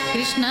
కృష్ణ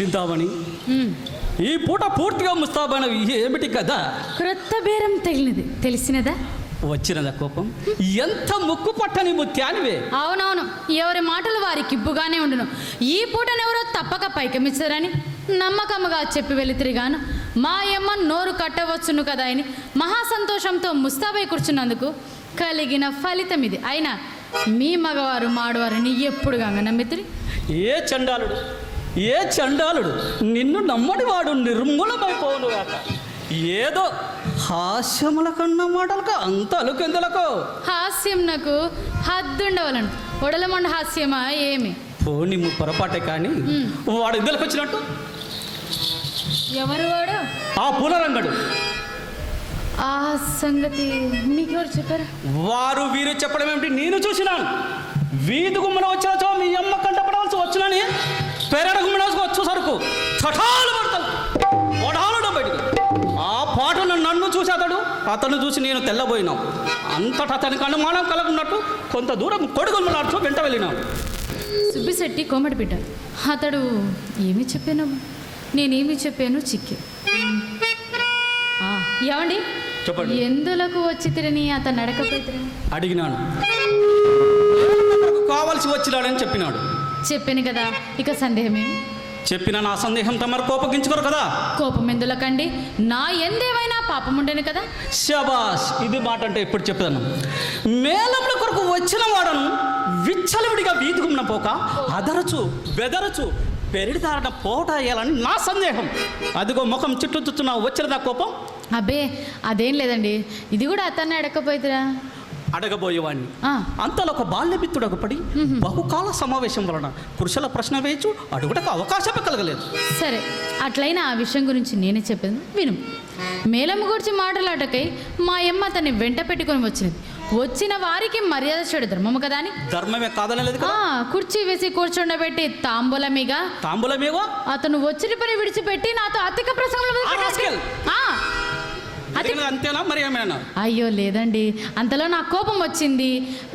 చింతామణి, ఈ పూట పూర్తిగా ముస్తాబైన ఏమిటి కదా? క్రొత్త బేరం తగిలినది తెలిసినదా? వచ్చినదా కోపం? ఎంత ముక్కు పట్టని ముత్యానివే. అవునవును, ఎవరి మాటలు వారి కిబ్బుగానే ఉండును. ఈ పూటనెవరో తప్పక పైకమిచ్చారని నమ్మకముగా చెప్పి వెళితిరిగాను మా యమ్మ నోరు కట్టవచ్చును కదా అని మహా సంతోషంతో ముస్తాబై కూర్చున్నందుకు కలిగిన ఫలితం ఇది. అయినా మీ మగవారు మాడవారిని ఎప్పుడుగా నమ్మితిరి? ఏ చండాలుడు నిన్ను నమ్మడి వాడు నిర్మూలమైపోవును కాక. ఏదో హాస్యముల కన్నా మాటలకు అంత అలుకెందులకు? హాస్యం నాకు హద్దుండవలను. ఒడలమండ హాస్యమా ఏమి? పోనీ పొరపాటే కానీ వాడు ఇందులోకి వచ్చినట్టు. ఎవరు వాడు? ఆ పూలరంగడు. ఆ సంగతి మీకెవరు చెప్పారు? వారు వీరు చెప్పడం ఏమిటి? నేను చూసినాను. వీధి గుమ్మన వచ్చాచో మీ అమ్మ కంటపడవలసి వచ్చినని పెరడ గుమ్మన వచ్చేసరికి చటాలు పడతాను, వడాలడం బయటికి. ఆ పాటను నన్ను చూసి అతను చూసి నేను తెల్లబోయినాం. అంతటా అతనికి అనుమానం కలగన్నట్టు కొంత దూరం కొడుగుమ్మలాడుతూ వెంట వెళ్ళినాం. సుబ్బిశెట్టి కోమటిపేట. అతడు ఏమి చెప్పాను? నేనేమి చెప్పాను? చిక్కి ఏమండి, చెప్పండి. ఎందులకు వచ్చి తిరని అతను నడకపోతే అడిగినాను. కావలసి వచ్చినాడని చెప్పినాడు. చెప్పాను కదా, ఇక సందేహమేమి? చెప్పిన నా సందేహం తమరు కోపగించుకోరు కదా? కోపం ఎందులకండి, నా ఎందేమైనా పాపం ఉండేను కదా. శబాష్, ఇది మాట అంటే ఎప్పుడు చెప్పాను. మేళముల కొరకు వచ్చిన వాడను విచ్చలవిడిగా వీధుకున్న పోక అదరచు బెదరచు పెరిడిదారణ పోట అయ్యాలని నా సందేహం. అదిగో ముఖం చుట్టూ వచ్చినదా కోపం? అబ్బే అదేం లేదండి, ఇది కూడా అతన్ని అడగకపోయిరా అడగబోయేవాడిని. అంతలో ఒక బాల్యమిత్రుడు పడి బహుకాల సమావేశం వలన కురుషల ప్రశ్న వేయచ్చు అడుగుటకు అవకాశమే కలగలేదు. సరే, అట్లయినా ఆ విషయం గురించి నేనే చెప్పాను విను. మేళము గురించి మాటలాటకై మా అమ్మ అతన్ని వెంట పెట్టుకొని వచ్చిన వారికి మర్యాద చెడు ధర్మము కదా అని. ధర్మమే కాదనలేదు కదా. కుర్చీ వేసి కూర్చుండబెట్టి తాంబూలమేగా అతను వచ్చిన పని విడిచిపెట్టి నాతో అధిక ప్రసంగం. అంతేనా మరి ఏమైనా? అయ్యో లేదండి, అంతలో నా కోపం వచ్చింది,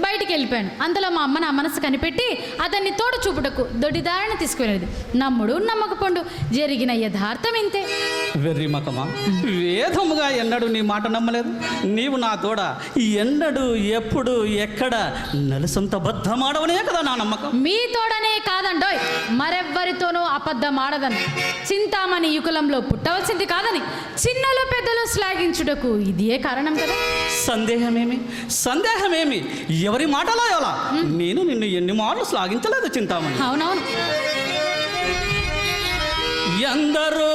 బయటికి వెళ్ళిపోయాను. అంతలో మా అమ్మ నా మనసు కనిపెట్టి అతన్ని తోడు చూపుటకు దొడ్డిదారిని తీసుకునేది. నమ్ముడు నమ్మకపోండు, జరిగిన యథార్థం ఇంతే. వెర్రి మకమా, వేదముగా ఎన్నడూ నీ మాట నమ్మలేదు. నీవు నా తోడ ఎన్నడూ ఎప్పుడు ఎక్కడ నలుసంత బద్ధమాడవనే కదా నా నమ్మకం. మీ తోడనే కాదండోయ్, మరెవ్వరితోనూ అబద్ధం ఆడదని, చింతామణి యుకులంలో పుట్టవలసింది కాదని చిన్నలు పెద్దలు శ్లాఘించుటకు ఇదే కారణం కదా. సందేహమేమి? ఎవరి మాటలా ఎలా? నేను నిన్ను ఎన్ని మాటలు శ్లాఘించలేదు చింతామణి. అవునవును. ఎందరూ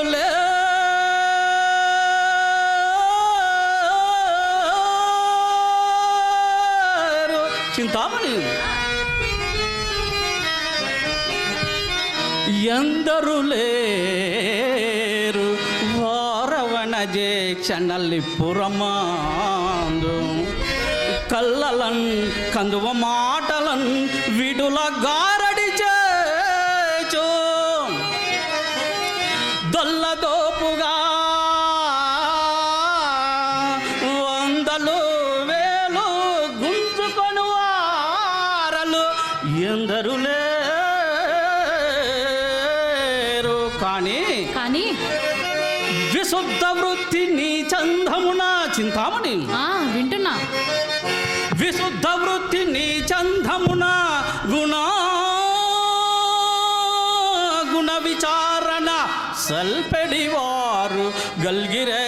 చింతామణి, ఎందరు లేరు వారవణ జేక్షణల్లి పురమాందు కల్లలన్ కందువ మాటలన్ విడుల గారడి చేచో దొల్లదోపుగా వందలు వేలు గుంజుకొను వారలు ఎందరు లేరు కానీ విశుద్ధ వృత్తి నీ చందమున చింతామణి. వింటున్నా. విశుద్ధ వృత్తి నీ చందమున గుణ విచారణ సల్పెడివారు గల్గిరే.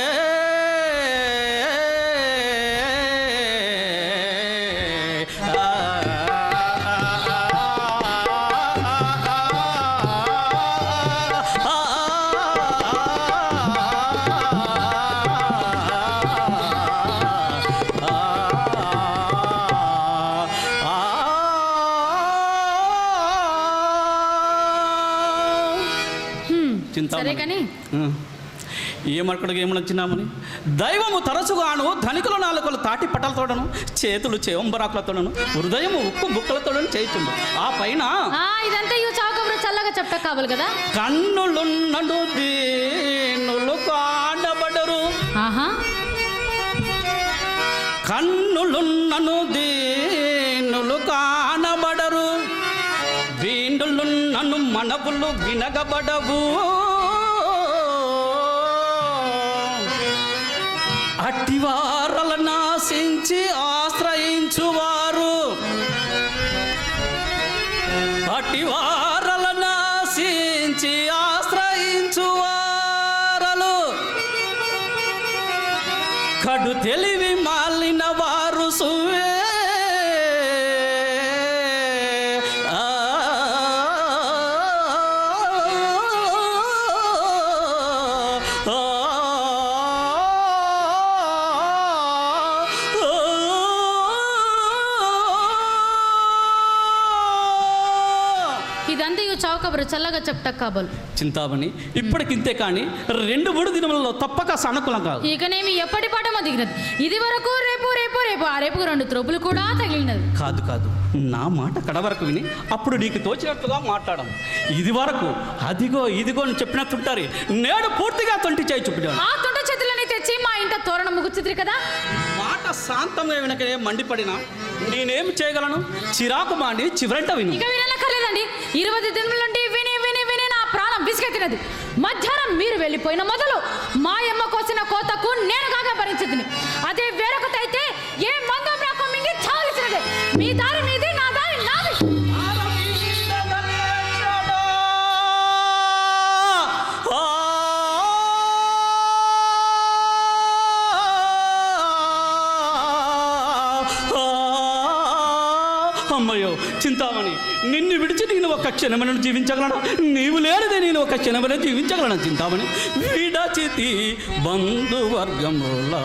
సరే కానీ ఏమక్కడికి ఏమనొచ్చినామని దైవము తరచుగాను ధనికుల నాలుకలు తాటి పట్టలతోడను చేతులు చేవంబరాకులతోడను హృదయము ఉక్కు బుక్కలతోడను చేయుచుండు. ఆ పైన ఇదంతా చాకబురు చల్లగా చెప్తా కావాలి కదా. కన్నులున్నడు దీనులు కాడబడరు. కన్నులున్నను దీనులు కానబడరు, వీండులున్నను మనవులు వినగబడవు. అట్టివారల నాశించి ఆశ్రయించువారు, అట్టివారల నాశించి ఆశ్రయించువారలు కడు తెలివి మాలిన వారు సువే. ఇదంతా చౌకబరు చల్లగా చెప్తా కాబోలు. చింతామణి, ఇప్పటికింతే కానీ 2-3 దినములలో తప్పక సానుకూలం కాదు. ఇకనేమి ఎప్పటి పాఠం దిగినది. ఇది వరకు రేపు రేపు రేపు ఆ రేపు 2 త్రోపులు కూడా తగిలినది. కాదు కాదు, నా మాట కడవరకు విని అప్పుడు నీకు తోచినట్లుగా మాట్లాడము. ఇది వరకు అదిగో ఇదిగో అని చెప్పినట్టుంటారు. నేడు పూర్తిగా తొంటి చేయి చూపించాను. ఆ తొంట చేతులని తెచ్చి మా ఇంట తోరణ ముగుచిత్రి కదా. మాట శాంతంగా వినకనే మండిపడినా నేనేం చేయగలను? చిరాకు మాండి చివరంట విను. ఇక వినక్కర్లేదండి. 20 దినముల నుండి విని విని విని నా ప్రాణం విసిగెత్తినది. మధ్యాహ్నం మీరు వెళ్ళిపోయిన మొదలు మా అమ్మ కోసిన కోతకు నేను కాగా భరించింది. అదే వేరొకటి అయితే ఏ మంగం నాకు మింగి చావలసినదే. మీ దారి మీది, నా దారి నాది. అమ్మయ్యో చింతామణి, నిన్ను విడిచి నేను ఒక క్షణమను జీవించగలను. నీవు లేనిదే నేను ఒక క్షణమనే జీవించగలను చింతామణి. విడచితి బంధువర్గములా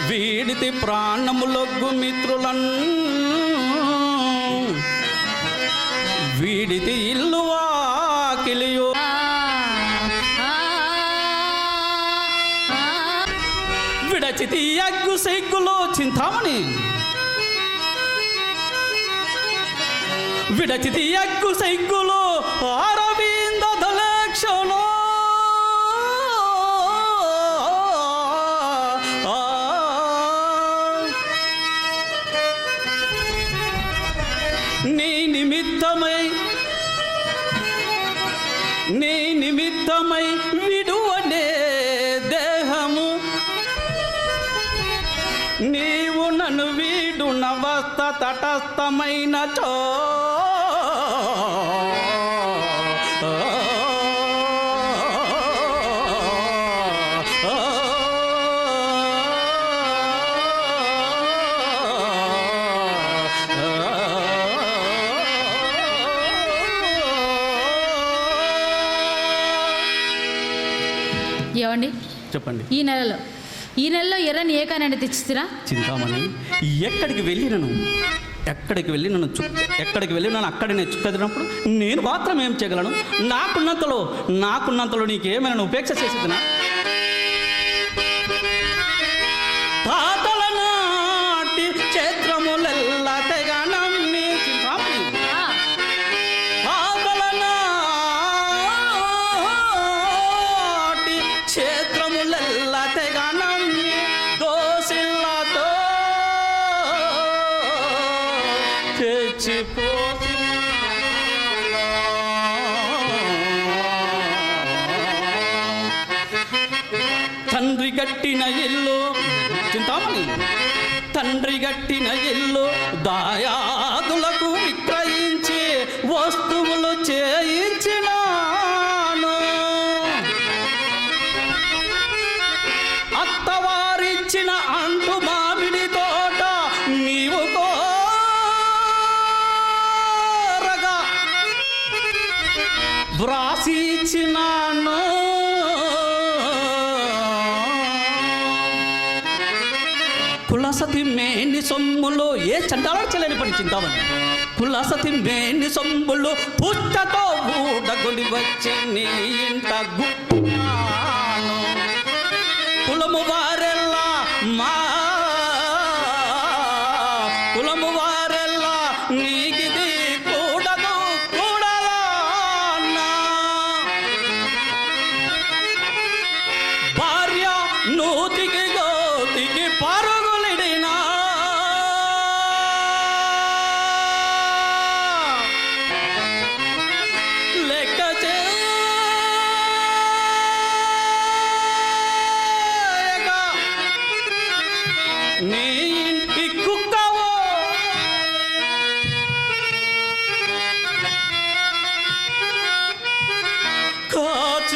వీడితి ప్రాణములొగ్గు మిత్రులన్, వీడితి ఇల్లు వాకిలియో, విడచితి అగ్గు సిగ్గులో చింతామణి, విడచితి అగ్గు సిగ్గులో అరవింద దళక్షణో, నీ నిమిత్తమై విడువనే దేహము, నీవు నన్ను వీడు నవస్థ తటస్థమైన చో, ఏవండి చెప్పండి. ఈ నెలలో ఎర్రని ఏకానండి తెచ్చిరా. చింతామణి, ఎక్కడికి వెళ్ళినను ఎక్కడికి వెళ్ళినను అక్కడి నేను చుక్కదినప్పుడు నేను మాత్రం ఏం చేయగలను? నాకున్నంతలో నీకేమైనా ఉపేక్ష చేసేదినా? తాతల నాటి క్షేత్రములెల్ల తెగా నమ్మి చింతామణి, తాతల నాటి క్షేత్రములెల్ల తెగా నమ్మి దోసిల్లతో తెచ్చిపోసి తండ్రి గట్టిన ఇల్లు చింతామణి, తండ్రి గట్టిన ఇల్లు దాయాదులకు విక్రయించి వస్తువులు చేయించినాను. అత్తవారిచ్చిన అంటు మామిడి తోట నీవు కోరగా వ్రాసి ఇచ్చినాను. కులసతి మేని సొమ్ములో ఏ చండాల చెల్లని పని చింతామని, కులసతి మేని సొమ్ములు పుట్టతో ఊడగొని వచ్చి నీ ఇంట గుట్టాను. కులము వారెల్లా కులము వారెల్లా నీకిది కూడదు కూడలా భార్య నూతికి గోతికి పరుగులిడినా లెక్క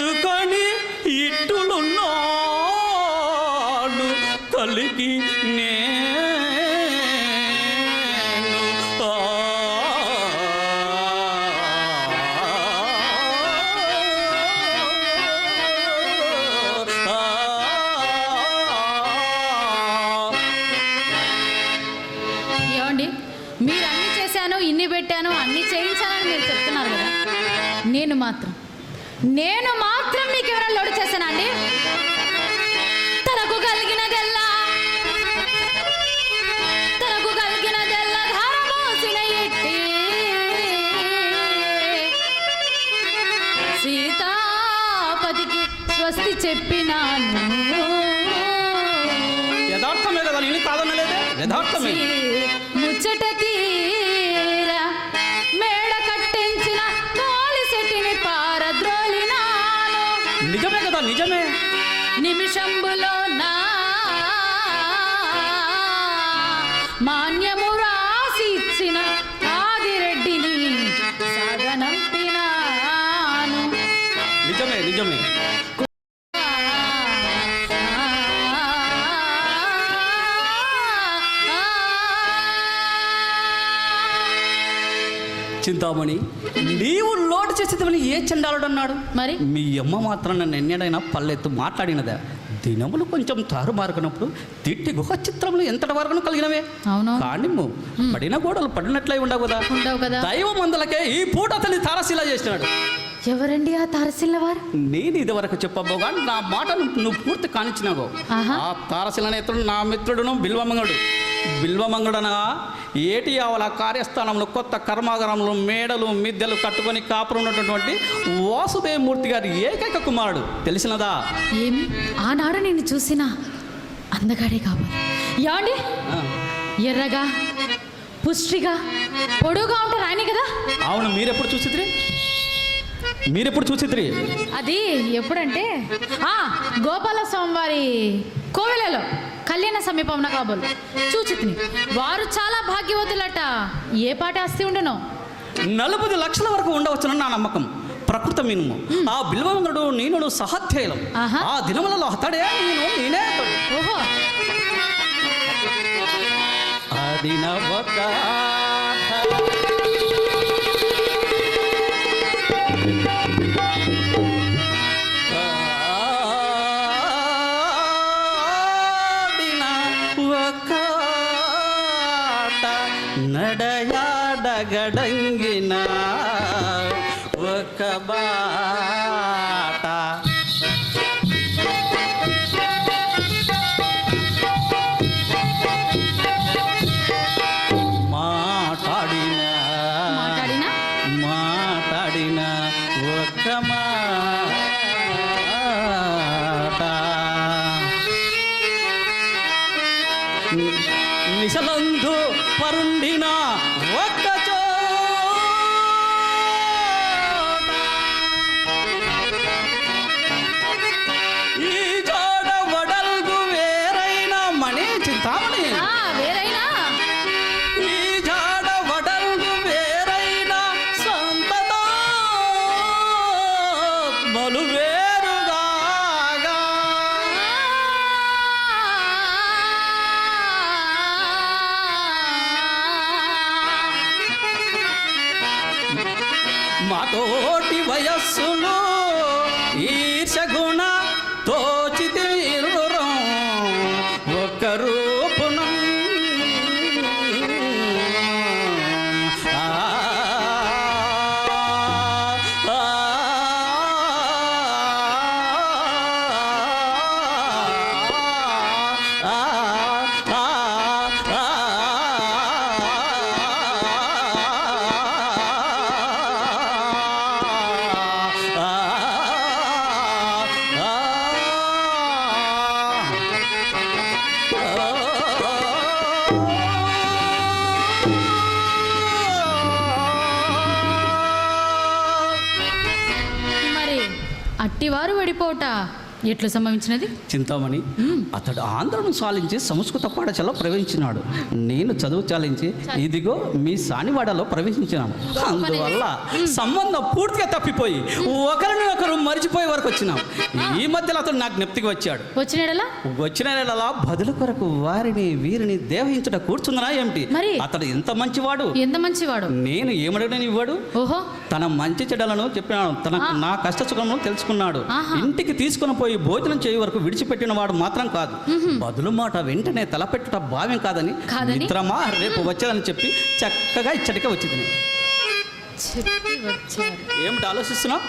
చేసుకొని ఇట్టులున్నాడు కలిగి నేను ఏమండి, మీరు అన్ని చేశాను, ఇన్ని పెట్టాను, అన్ని చేయించానని మీరు చెప్తున్నారు కదా, నేను మాత్రం మీకు ఎవరైనా లోడు చేశానా అండి? తనకు కలిగినదెల్లా ధారమోసిన ఎట్టి సీతాపతికి స్వస్తి చెప్పినాను. యథార్థమే కదా, నేను కాదనలేదే, యథార్థమే. ముచ్చట తీర మేడ కట్టించిన కాలిసెట్టిని పారద్రోలినాను. నిజమే కదా, నిజమే. నిమిషంబులో నా మాన్యము రాసి ఇచ్చిన ఆదిరెడ్డిని సాగనంపినాను. నిజమే నిజమే. చింతామణి, నీవు లోటు చేసేదని ఏ చండాలుడు అన్నాడు? మరి మీ అమ్మ మాత్రం నన్ను ఎన్నడైనా పల్లెత్తు మాట్లాడినదా? దినములు కొంచెం తారుమారుకున్నప్పుడు తిట్టి గుహ చిత్రములు ఎంతటి వరకు కలిగినవే. అవును. కానీ పడిన గోడలు పడినట్లయి ఉండవు కదా. దైవ మందులకే ఈ పూట అతన్ని తారశీల చేసినాడు. ఎవరండి ఆ తారశీల వారు? నేను ఇదివరకు చెప్పబోగా నా మాటను నువ్వు పూర్తి కానిచ్చినావు. ఆ తారశీల నేత్రుడు నా మిత్రుడును బిల్వమంగడనగా ఏటి ఆవల కార్యస్థానంలో కొత్త కర్మాగారంలో మేడలు మిద్దెలు కట్టుకొని కాపురం ఉన్నటువంటి వాసుదేవమూర్తి గారి ఏకైక కుమారుడు. తెలిసినదా? ఏమి ఆనాడు నేను చూసిన అందగాడే కావాలి. యాండి ఎర్రగా పుష్టిగా పొడుగా ఉంటారు ఆయన కదా. అవును. మీరెప్పుడు చూసిద్రి? అది ఎప్పుడంటే గోపాల స్వామివారి కోవెలలో కళ్యాణ సమీపంన కాబోలు చూచితిని. వారు చాలా భాగ్యవతులట. ఏ పాట ఆస్తి ఉండను? 40 లక్షల వరకు ఉండవచ్చునని నా నమ్మకం. ప్రకృతి మినుము ఆ బిల్వమంగడు నేను సహధ్యయలం. ఆ దినములలో అతడే నేనే అతడు. ఓహో. నడయాడగడంగిన ఒక బాట మాట్లాడిన ఒక మాట నిశలందు పరుండిన ఒక్క చోట ఈ చోట వడల్గు వేరైన మణి చింతామణి వేరైనా ఈ జాడ వడల్గు వేరైన సంతతాత్మలు వేరుగా మాతోటి వయస్సులో ఈర్షగుణ తోచితే ఒక రూపునం అట్టివారు విడిపోట ఎట్లు సంభవించినది? చింతామణి, అతడు ఆంధ్రను సాలించి సంస్కృత పాఠశాలలో ప్రవేశించినాడు. నేను చదువు చాలించి ఇదిగో మీ సానివాడలో ప్రవేశించినాను. అందువల్ల సంబంధం పూర్తిగా తప్పిపోయి ఒకరిని ఒకరు మరిచిపోయే వరకు వచ్చినాం. ఈ మధ్యలో అతడు నా జ్ఞప్తికి వచ్చాడు. వచ్చిన నెలలా బదులు కొరకు వారిని వీరిని దేవహించుట కూర్చుందనా ఏమిటి? మరి అతడు ఎంత మంచివాడు! నేను ఏమడిగిన ఇవ్వడు. తన మంచి చెడ్డలను చెప్పినాడు. నా కష్ట సుఖములను తెలుసుకున్నాడు. ఇంటికి తీసుకుని పోయి భోజనం చేయ వరకు విడిచిపెట్టిన వాడు మాత్రం కాదు. బదులు మాట వెంటనే తలపెట్టుట భావ్యం కాదని మిత్రమా రేపు వచ్చాదని చెప్పి చక్కగా ఇచ్చటికే వచ్చింది. ఏమిటి ఆలోచిస్తున్నావు?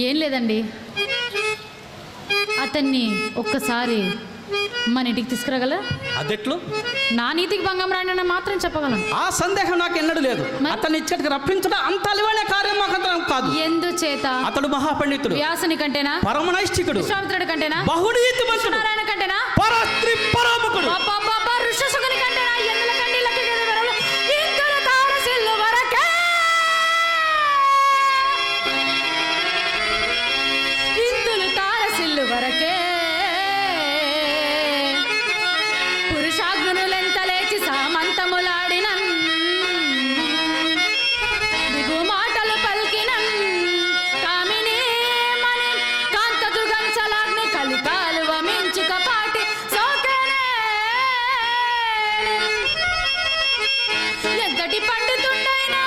ఏం లేదండి, అతన్ని ఒక్కసారి మన ఇంటికి తీసుకురాగలరా? అదెట్లు? నా నీతికి భంగం రాని మాత్రం చెప్పగలను. ఆ సందేహం నాకు ఎన్నడూ లేదు. అతన్ని ఇచ్చటికి రప్పించడం అంత అలివైన కార్యం మాకంతరం కాదు. ఎందుచేత? అతడు మహాపండితుడు. వ్యాసుని కంటేనా? పరమనైష్ఠికుడు. విశ్వామిత్రుడి కంటేనా? బహుళీతిమంతుడు. నారాయణ కంటేనా? పరస్త్రీ పరముకుడు. ఋషిశుకుని కంటేనా? ఎందుల కండి లక్కి వరలు ఇంకల తారసిల్లు వరకే, ఇందులు తారసిల్లు వరకే పురుషాగ్నులెంత లేచి సామంతములాడినన్ దిగు మాటలు పలికినన్ కామిని మని కాంతకు గంచలాగ్ని కలికాలు వమించుక పాటి సోకెనే ఎంతటి పండితుండైనా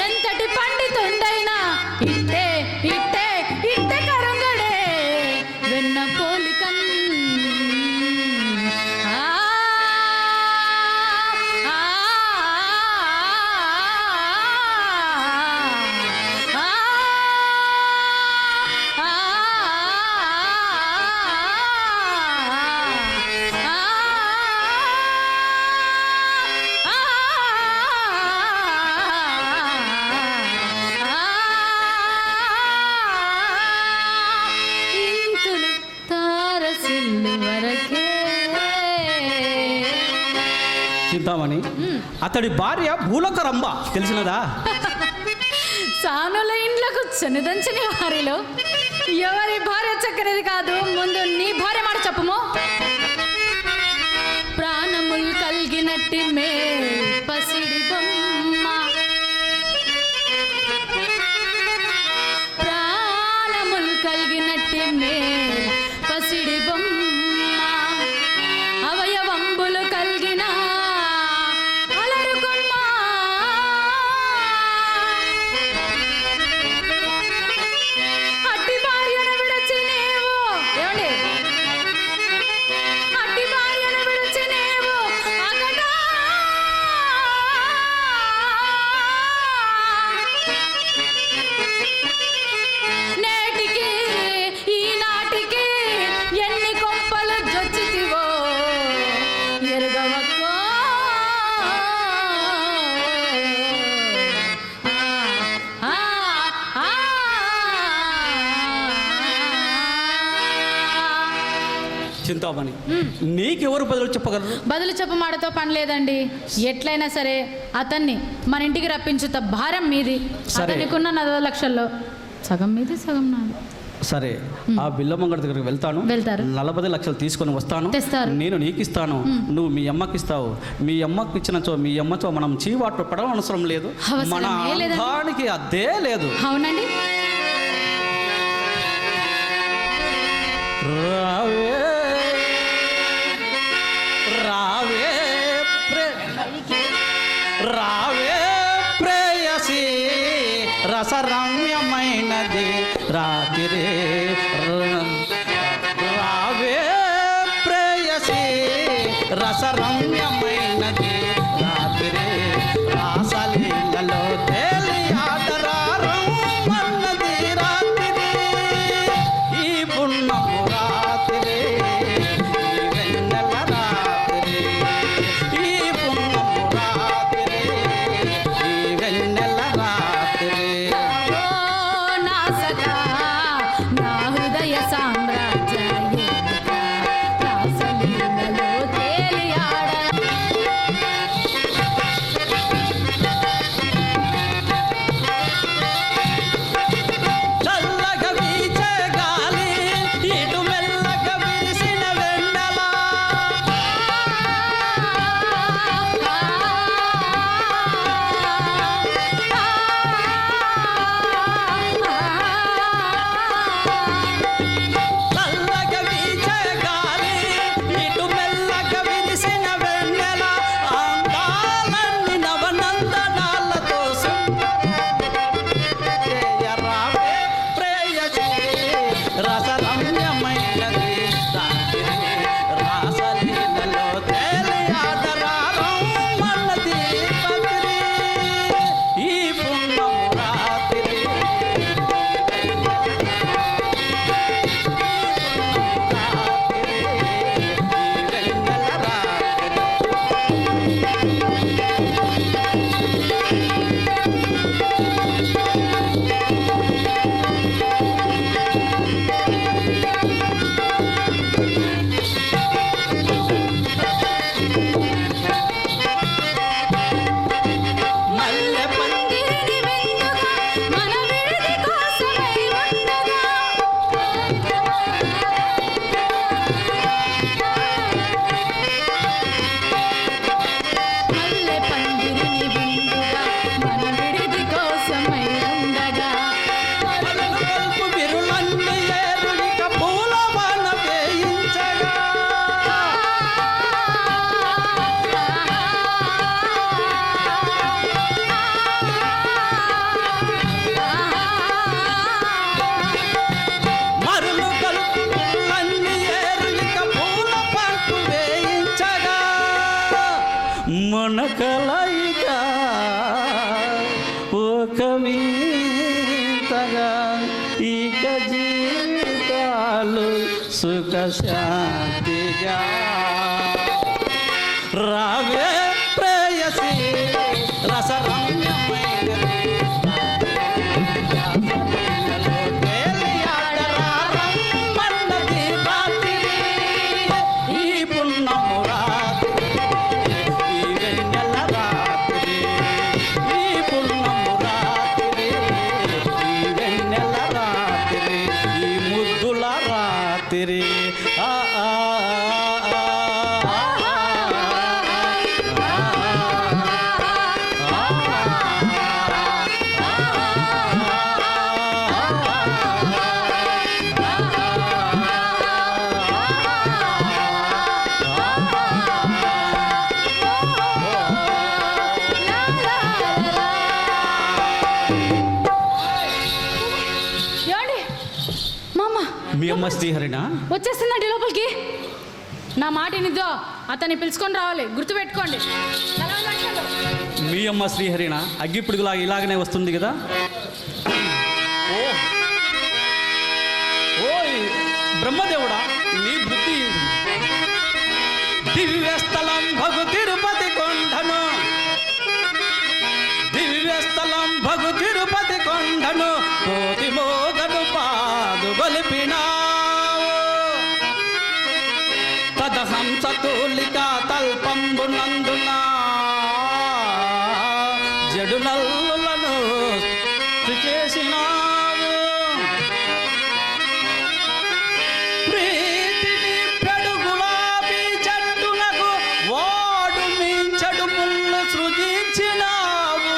ఎంతటి పండితుండైనా ఇట్టే ఇట్టే ఇట్టే కరంగడే వెన్న పోలికన్ ఇంతులు తారసిల్లు వరకే. చింతామణి, అతడి భార్య భూలోకరంబ తెలిసినదా? సానుల ఇండ్లకు చనుదంచని వారిలో ఎవరి భార్య చక్కనిది కాదు. ముందు నీ భార్య మాట చెప్పుము. ప్రాణములు కలిగినట్టి మే పసిడి బొమ్మ, ప్రాణములు కలిగినట్టి మే పసిడి బొమ్మ, అవయవంబులు కలిగిన అలరు కొమ్మ, అట్టి భార్యను విడచి నీవు ఏమండి, అట్టి భార్యను విడచి నీవు అగట నేటికి ఈనాటికి ఎన్ని కొంపలు జొచ్చితివో ఎరుగవక్కో. చింతామణి, నీకెవరు బదులు చెప్పగలరు? బదులు చెప్పమాటతో పని లేదండి. ఎట్లయినా సరే అతన్ని మన ఇంటికి రప్పించుత భారం మీది. అతనికున్న 40 లక్షల్లో సగం మీది, సగం నాది. సరే, ఆ బిల్లమంగడి దగ్గరికి వెళ్తాను. 40 లక్షలు తీసుకొని వస్తాను. నేను నీకు ఇస్తాను, నువ్వు మీ అమ్మకి ఇస్తావు. మీ అమ్మకి ఇచ్చినచో మీ అమ్మతో మనం చీవాట్లు పడడం అవసరం లేదు. మన దానికి అదే లేదు. అవునండి. రావే రావే రావే ప్రేయసి రసరమ్యమైనది రాత్రి. రావే ప్రేయసి రసరమ్యమైనది రాత్రి. రాసలీలలో తేలియాటరారమ్మన్నది రాత్రి. ఈ పుణ్యపు రాత్రి, ఈ వెన్నెల రాత్రి, ఈ పుణ్యపు రాత్రి, ఈ వెన్నెల రాత్రి. నాసగా నా హృదయ సామ్రాజ్య రాసలీలలో తేలియాడ మల్లె పందిరిని వెందుగా మన విడిది కోసమై ఉండగా మల్లె పందిరిని వెందుగా మన విడిది కోసమై ఉండగా పలుకు విరులన్నీ ఏరునిక పూలవాన వేయించగా మరులు కలుపులన్నీ ఏరునిక పూల పంపు వేయించగా మన కలయిక ఒక వింతగా ఇక జీవితాలు సుఖశాంతిగా రావే ప్రేయసి రసరమ్యమైనది రమ్మన్నది రాత్రి ఈ పున్నము రాత్రి ఈ వెన్నెల రాత్రి ఈ పున్నము రాత్రి ఈ వెన్నెల రాత్రి ఈ ముద్దుల రాత్రి ఆ ఆ ఆ ఏమండి మామ మీ అమ్మ శ్రీహరినా వచ్చేస్తుందండి లోపలికి. నా మాట నిద్దో అతన్ని పిలుచుకొని రావాలి, గుర్తుపెట్టుకోండి. మీ అమ్మ శ్రీహరిణ అగ్గిపుడుగులా ఇలాగనే వస్తుంది కదా. ఓ ఓయ్ బ్రహ్మదేవుడా, నీ బుద్ధి దివ్యస్థలం భగు తిరుపతి కొండను, దివ్యస్థలం భగు తిరుపతి కొండను కోతి మోగను పాదు గొలిపినావు. తదహంసతూలిక తల్పంబునందున జడునల్లులను చేసినావు. ప్రీతిని పెడుగులాబీ చెట్టునకు వాడు మించడు ముళ్ళు సృజించినావు.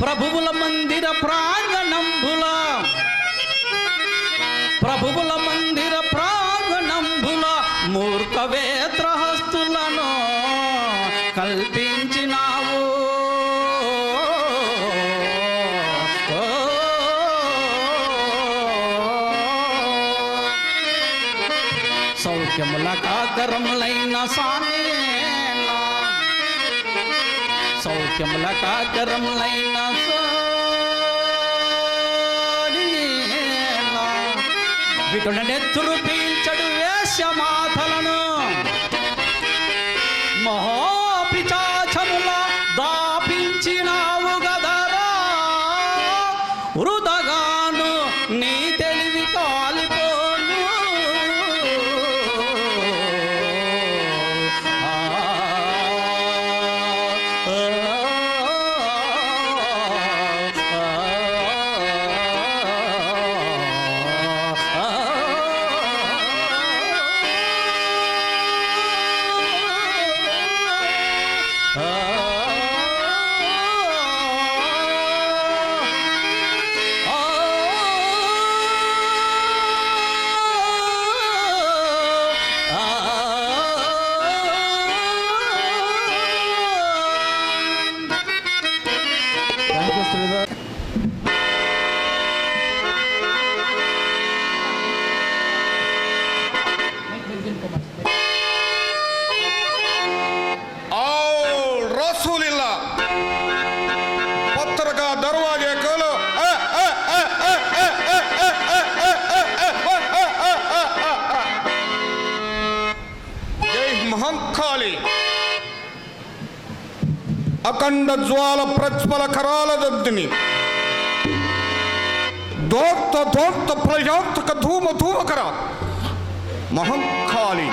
ప్రభువుల మందిర ప్రాంగణంబుల, ప్రభువుల మందిర ప్రాంగణంబుల మూర్ఖవేత్రహస్తులను కల్పించినావు. సౌఖ్యముల కాకరములైన సానేలా, సౌఖ్యముల కాకరములైన సానేలా విటుల నెత్తురు పీల్చడు వేశ్యమాతలను మహోపిచాచముల దాపించినావు గదరా. వృధగాను నీ తెలివి కాలిపోను. दरवाजे खोलो. जय महंत काली. అఖండ జ్వాల ప్రజ్వల కరాల దంతిని దోర్త దోర్త ప్రయాంతక ధూమ ధూమకర మహంకాళి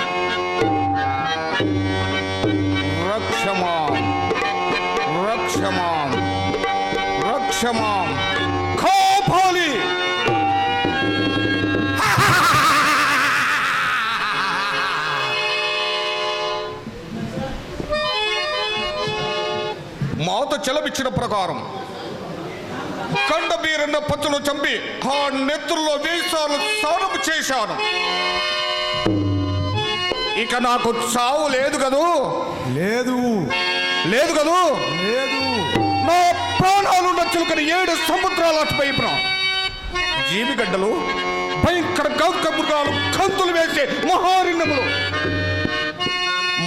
రక్షమాం రక్షమాం రక్షమాం కాపాలి. మాత చెలవిచ్చిన ప్రకారం కండబీరన్న పచ్చును చంపి ఆ నెత్తుల్లో వేసాలు సారపు చేశాను. ఇక నాకు చావు లేదు కదూ? లేదు లేదు కదూ? లేదు. నా ప్రాణాలు నచ్చులుకని 7 సముద్రాల అటువైపున జీవిగడ్డలు భయంకర గౌక మృగాలు కంతులు వేసే మహారణ్యములు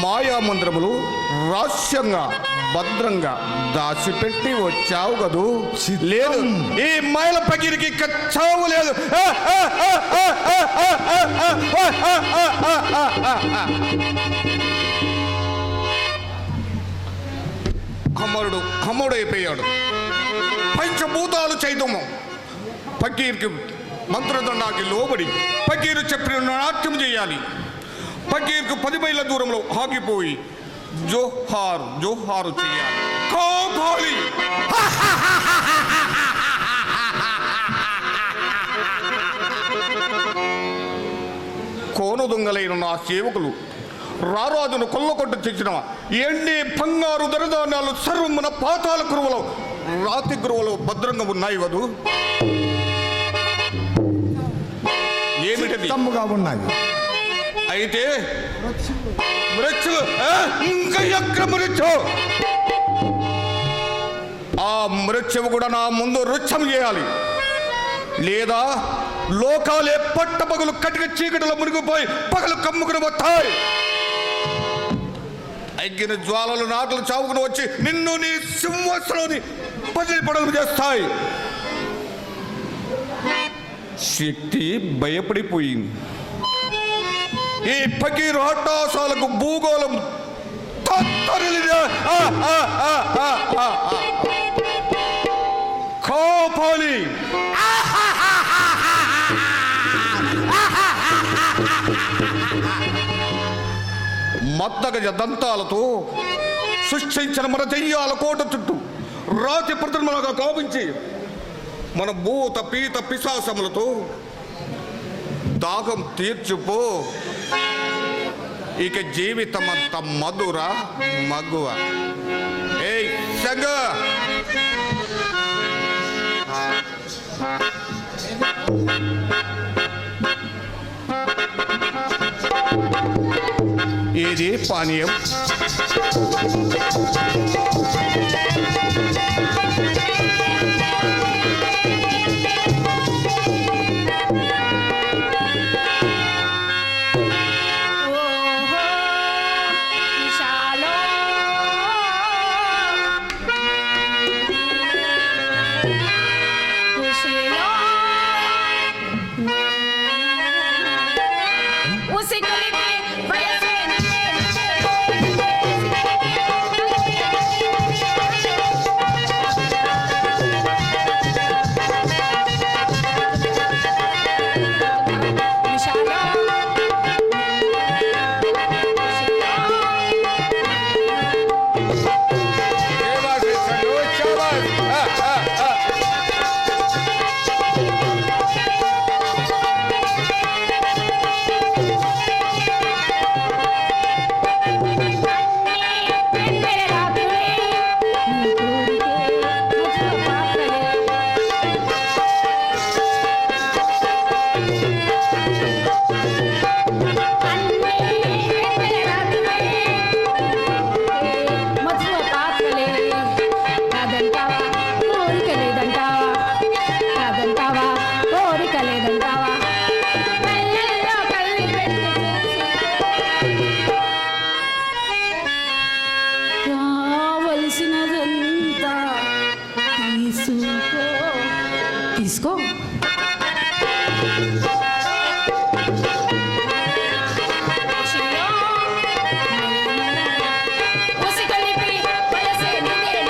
మాయా మందిరములు రహస్యంగా భద్రంగా దాచిపెట్టి వచ్చావు కదూ? లేదు, ఈ మైల పగిరికి చావు లేదు. అమరుడు అమ్ముడైపోయాడు. పంచభూతాలు చైతన్యం పకీర్కి మంత్రదండాకి లోబడి పకీరు చెప్పిన నాట్యం చేయాలి. పకీర్కు 10 మైళ్ళ దూరంలో ఆగిపోయి జోహారు జోహారు చేయాలి. కాపాలి. కోను దొంగలైన నా సేవకులు రారాజును కొల్లకొట్టు తెచ్చిన ఎండి బంగారు ధరధాన్యాలు సర్వమున పాతాల గురువులో రాతి గురువులో భద్రంగా ఉన్నాయి వదు. ఏమిటది? తమ్ముగా ఉన్నాయి. అయితే మృత్యు ఇంకా ఎక్కడ మృత్యు? ఆ మృత్యువు కూడా నా ముందు రుచ్చం చేయాలి. లేదా లోకాలే పట్ట పగలు కటిక చీకటిలో మునిగిపోయి పగలు కమ్ముకుని వస్తాయి. అగ్గిన జ్వాలలు నాకులు చావుకుని వచ్చి నిన్ను నీ సింహాసనాన్ని పదిలి పడలు చేస్తాయి. శక్తి భయపడిపోయింది. ఈ ఫకీరు హఠాసాలకు భూగోళం కాపాలి. మత్తగజ దంతాలతో సృష్టించిన మన దెయ్యాల కోట చుట్టూ రాతి ప్రతిమలుగా కావించి మన భూత పీత పిశాసములతో దాహం తీర్చుపో. ఇక జీవితం అంత మధుర మగువ. ఏయ్ సంగ ఏది పానీయం? తీసుకో. ఉసి కలిపి వలసే నిదే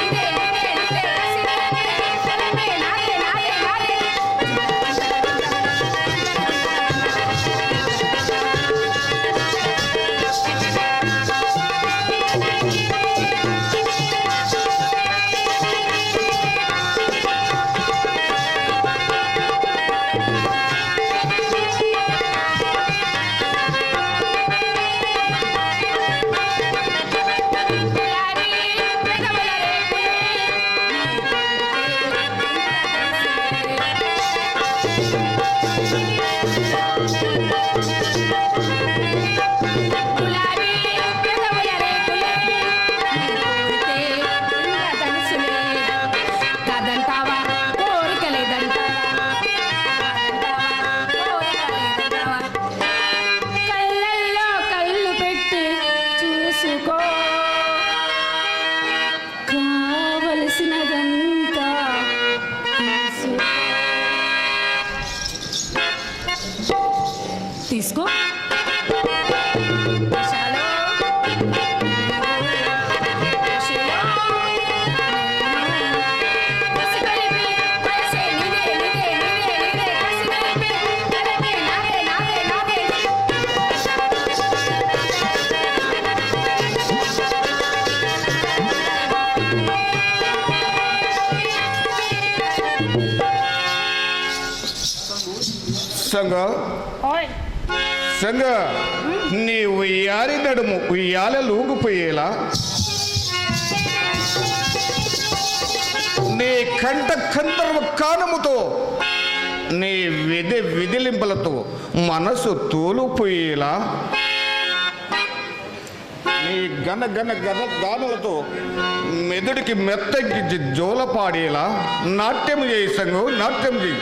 తీసుకో. సంగ సంగ నీ ఉయ్యారి నడుము ఉయ్యాల లూగిపోయేలా నీ కంట కందర్వ కానముతో నీ విధిలింపులతో మనసు తోలుపోయేలా నీ గన గన గన గానులతో మెదడుకి మెత్తకి జోల పాడేలా నాట్యం చేయి సంగు, నాట్యం చేయి.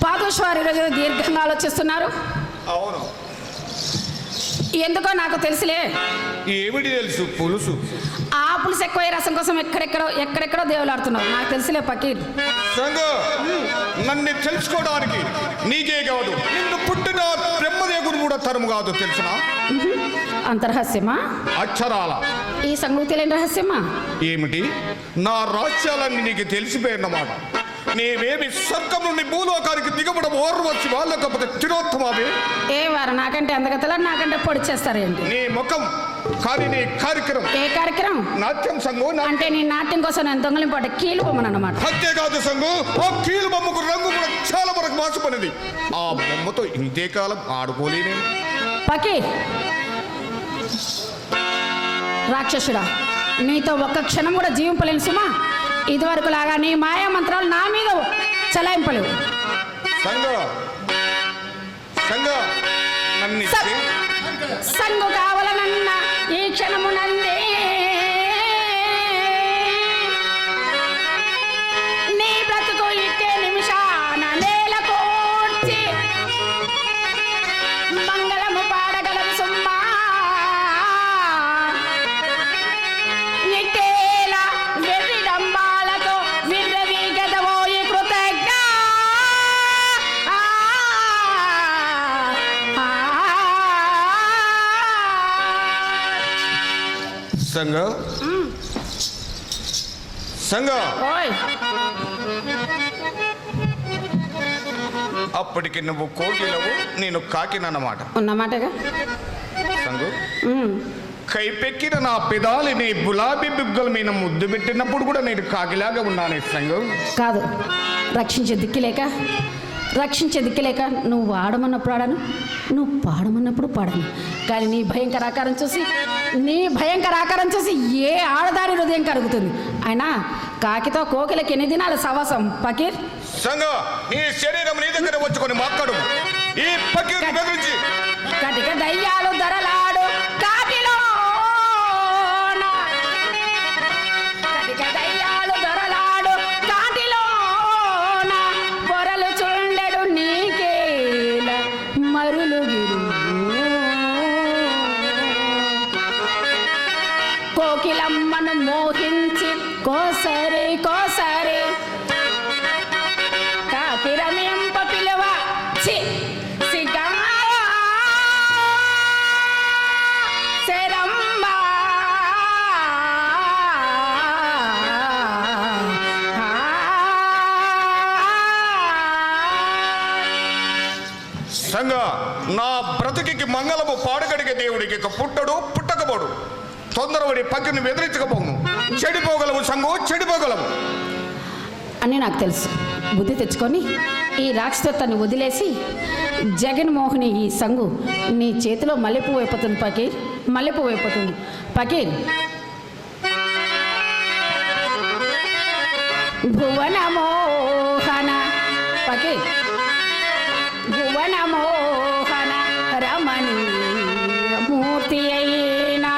పాదోశ్వారి రోజు దీర్ఘంగా ఆలోచిస్తున్నారు. అవును, ఎందుకో నాకు తెలుసులే. ఏమిటి తెలుసు? పులుసు. ఆ పులుసు ఎక్కువ రసం కోసం ఎక్కడెక్కడో దేవులాడుతున్నావు. నాకు తెలుసులే పకీర్. సంగు, నన్ను తెలుసుకోవడానికి నీకే కాదు, నిన్ను పుట్టిన బ్రహ్మదేవుడు కూడా తరము కాదు, తెలుసునా? అంత రహస్యమా? అక్షరాల. ఈ సంగతి తెలియని రహస్యమా? ఏమిటి? నా రహస్యాలన్నీ నీకు తెలిసిపోయినమాట. నీవేమి స్వర్గం నుండి భూలోకానికి దిగబడం ఓర్వచ్చి వాళ్ళు కాకపోతే తిరోత్తమావి. ఏ వారు నాకంటే అందగతలా నాకంటే పొడి చేస్తారేంటి? నీ ముఖం కానీ నీ కార్యక్రమం. ఏ కార్యక్రమం? నాట్యం సంఘు. అంటే నీ నాట్యం కోసం నేను దొంగలింపాట కీలు బొమ్మను అన్నమాట. అంతేకాదు సంఘు, ఆ కీలు బొమ్మకు రంగు కూడా చాలా వరకు మార్చిపోయినది. ఆ బొమ్మతో ఇంతే కాలం ఆడుకోలేనే. పకీర్ రాక్షసుడా, నీతో ఒక్క క్షణం కూడా జీవింపలేను సుమా. ఇదివరకు లాగా నీ మాయా మంత్రాలు నా మీద చలాయింపలేవు. సంగు కావాలనన్న ఈ క్షణము నందే నీ బ్రతుకు ఇట్టే నిమిషాన నేల కోర్చి మంగళము పాడగలవు సుమ్మా. నిట్టేలా వెర్రి డంబాలతో విర్రవి గదవోయి కృతజ్ఞ. సంగ ఓయ్, అప్పటికి నువ్వు కోకిలవు, నేను కాకినన్నమాట. ఉన్నమాటగా. సంగు, కైపెక్కిన నా పెదాలి నీ గులాబీ బుగ్గల మీద ముద్దు పెట్టినప్పుడు కూడా నేను కాకిలాగా ఉన్నాను. సంగు కాదు, రక్షించే దిక్కులేక రక్షించే దిక్కులేక నువ్వు ఆడమన్నప్పుడు ఆడను, నువ్వు పాడమన్నప్పుడు పాడను. కానీ నీ భయంకర ఆకారం చూసి ఏ ఆడదాని హృదయం కరుగుతుంది. అయినా కాకితో కోకిలకి ఎన్ని దినాల సవాసం పకీర్? సంగ నీ శరీరం నీ దగ్గర వచ్చుకొని మాట్లాడు. ఈ పకీర్ బెదిరించి కటిక దయ్యాలు దొరలాడు కాటిలో, కటిక దయ్యాలు దొరలాడు కాటిలో, పొరలు చుండెడు నీకేల మరులుగిరు. కోకిలమ్మను మోహించి కోసరి కోసరి కాకిరమింప పిలువ సిగా శరంబా. సంగ నా బ్రతుకి మంగళము పాడుగడిగే దేవుడికి ఇక పుట్టడు పుట్టకపోడు. తొందరపడి పక్కని బెదిరించకపోను. చెడిపోగలవు సంగు, చెడిపోగలవు అని నాకు తెలుసు. బుద్ధి తెచ్చుకొని ఈ రాక్షసత్వాన్ని వదిలేసి జగన్మోహిని ఈ సంగు నీ చేతిలో మల్లెపువ్వు అయిపోతుంది పకీర్, మల్లెపువ్వు అయిపోతుంది పకీర్. భువన మోహన పకీర్, భువన మోహన రమణీయ మూర్తి అయినా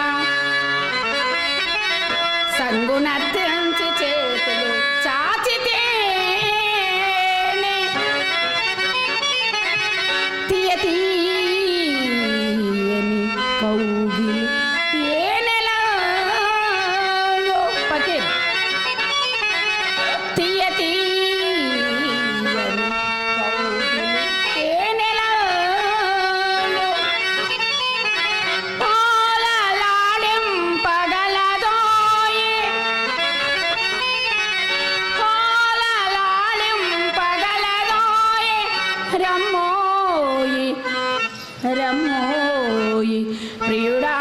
సంగునర్తించి చేతులు చాచితేనే తీయని కౌగిలి ఏ నెలలో పకీర్, తీయని కౌగిలి ఏ నెలలో పాలలాడింపగలదోయే, పాలలాడింపగలదోయే రమ్మోయి రమ్మోయి ప్రియుడా.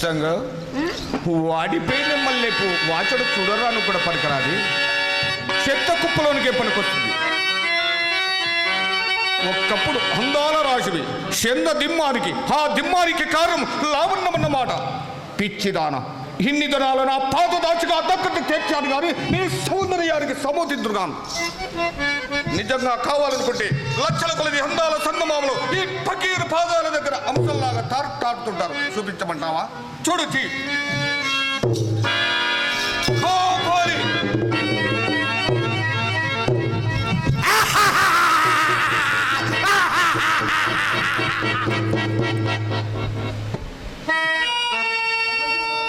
సంగ వాడిపోయిన మల్లెపు వాచడు చూడరాను కూడా పనికిరాది. చెత్త కుప్పలోనికే పనికొస్తుంది. ఒక్కప్పుడు అందాల రాశివి చెంద దిమ్మానికి, ఆ దిమ్మానికి కారణం లావణ్యమన్నమాట. పిచ్చిదాన ఇన్ని దినాలు నా పాత దాచిగా దక్కటి తెచ్చాను కానీ నీ సౌందర్యానికి సమోదిద్దుగాను. నిజంగా కావాలనుకుంటే లక్షల కొలది అందాల సంగమాములు ఈ ఫకీర్ పాదాల దగ్గర అంశంలాగా తారుతాడుతుంటారు. చూపించమంటావా? చూడుచి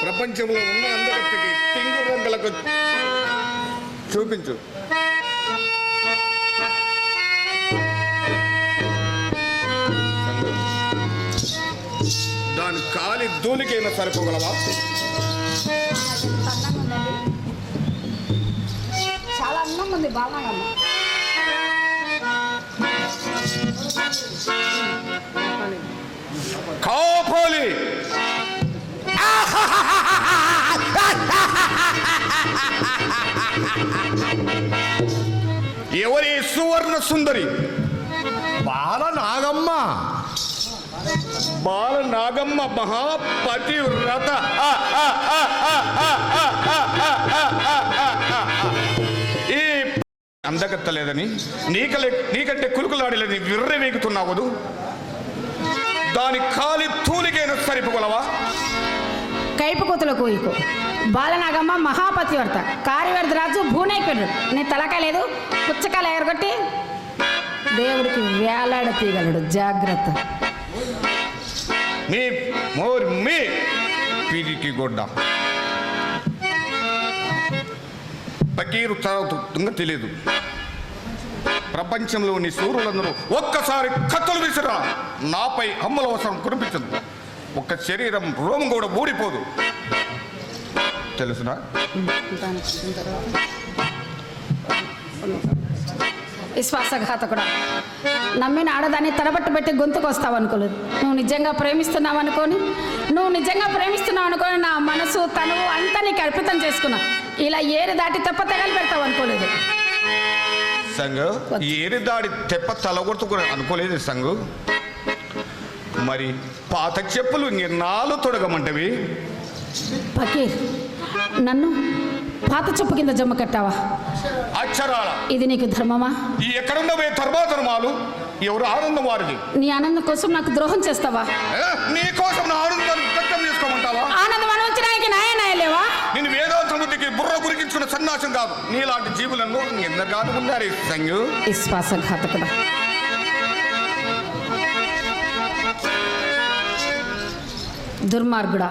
ప్రపంచంలో ఉన్న అందరికి తింగు రంగులకు చూపించు. దాని కాలి ధూళికైనా సరిపోగలవా? చాలా అన్నం ఉంది బాగా. కాపాలి ఎవరి సువర్ణ సుందరి? బాలనాగమ్మ. బాలనాగమ్మ మహాపతివ్రత. ఈ అందగత్తలేదని నీకంటే కులుకులాడలేని విర్రె వేగుతున్నావు. దాని కాలి తూలికైనా సరిపోగలవా? కైపు కోతుల కోయికు బాలనాగమ్మ మహాపతివర్త కార్యవర్ధ రాజు భూనేకుడు. నీ తలకాయ లేదు, పుచ్చకాయలు ఎగరగొట్టి దేవుడికి వేలాడ తీయగలడు. జాగ్రత్త. మీ పీరికి గొడ్డ పకీరు తరగతుందో తెలియదు. ప్రపంచంలోని సూర్యులందరూ ఒక్కసారి కత్తులు విసిరా నాపై అమ్మల అవసరం కురిపించదు. ఒక్క శరీరం రోమం కూడా ఊడిపోదు. తెలుసునా? విశ్వాసఘాతకుడా, నమ్మిన ఆడదాన్ని తడబట్టు పెట్టి గొంతుకు వస్తావు అనుకోలేదు. నువ్వు నిజంగా ప్రేమిస్తున్నావు అనుకొని నా మనసు తనువు అంతా నీకు అర్పితం చేసుకున్నా. ఇలా ఏరు దాటి తెప్ప తెగలు పెడతావు అనుకోలేదు. సంగు, ఏరి దాడి తెప్ప తలగొడుతుకు అనుకోలేదు సంగు. మరి పాత చెప్పులు నాలు తొడగమంటవి? ఫకీర్, నన్ను పాత చెప్పు కింద జమ్మ కట్టావా? అక్షరాల ఇది నీకు ధర్మమా? ఈ ఎక్కడున్నవే ధర్మాధర్మాలు ఎవరు ఆనందం వారిది. నీ ఆనందం కోసం నాకు ద్రోహం చేస్తావా? నీ కోసం నా ఆనందాన్ని కట్టం చేసుకోమంటావా? ఆనందం అనుభవించడానికి నాయలేవా? నేను వేదాంతముద్దికి బుర్ర గురికించుకున్న సన్నాసం కాదు. నీలాంటి జీవులను ఎందగాను ఉన్నారు సంగు. విశ్వాసఘాతకుడా, దుర్మార్గుడా,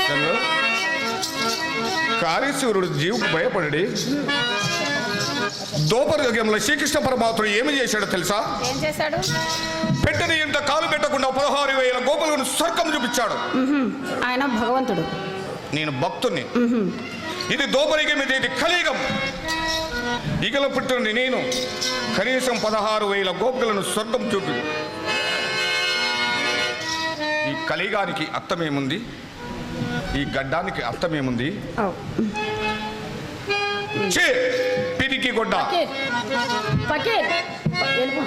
సంగు, కాళేశ్వరుడు జీవుకు భయపడి దోపరయోగ్యంలో శ్రీకృష్ణ పరమాత్ముడు ఏమి చేశాడో తెలుసా? ఏం చేశాడు? పెట్టని ఇంత కాలు పెట్టకుండా 16,000 గోపులను స్వర్గం చూపించాడు. ఆయన భగవంతుడు, నేను భక్తుణ్ణి. ఇది దోపరిగం, ఇది కలియుగం. ఇగల పుట్టిన నేను కనీసం 16,000 గోపులను స్వర్గం చూపి ఈ కలియుగానికి అర్థమేముంది? ఈ గడ్డానికి అర్థమేముంది? చే పిరికి గొడ్డ. ఫకీర్, వెళ్ళిపో.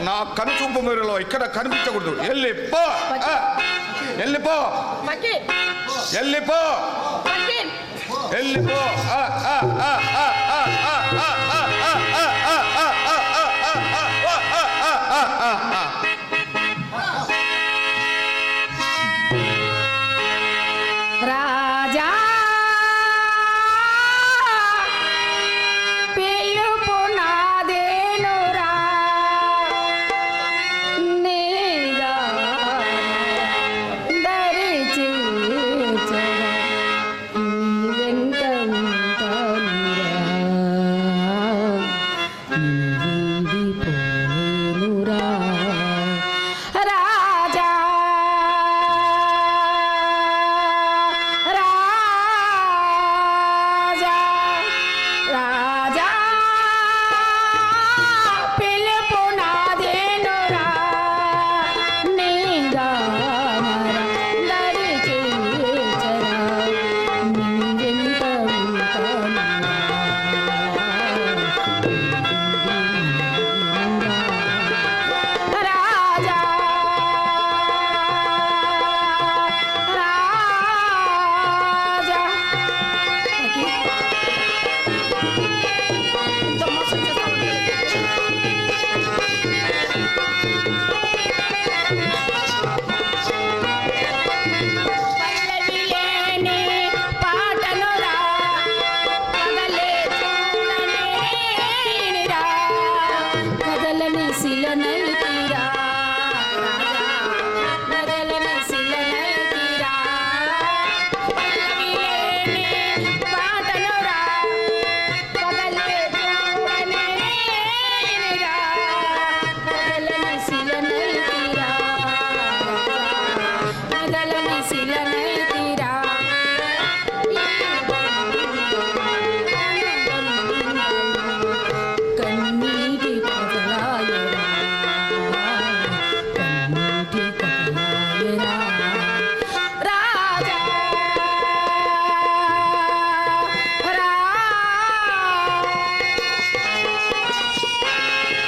నా కనుచూపు మేరలో ఇక్కడ కనిపించకూడదు. వెళ్ళిపో, వెళ్ళిపో, ఫకీర్, వెళ్ళిపో, ఫకీర్. వెళ్ళిపో. రా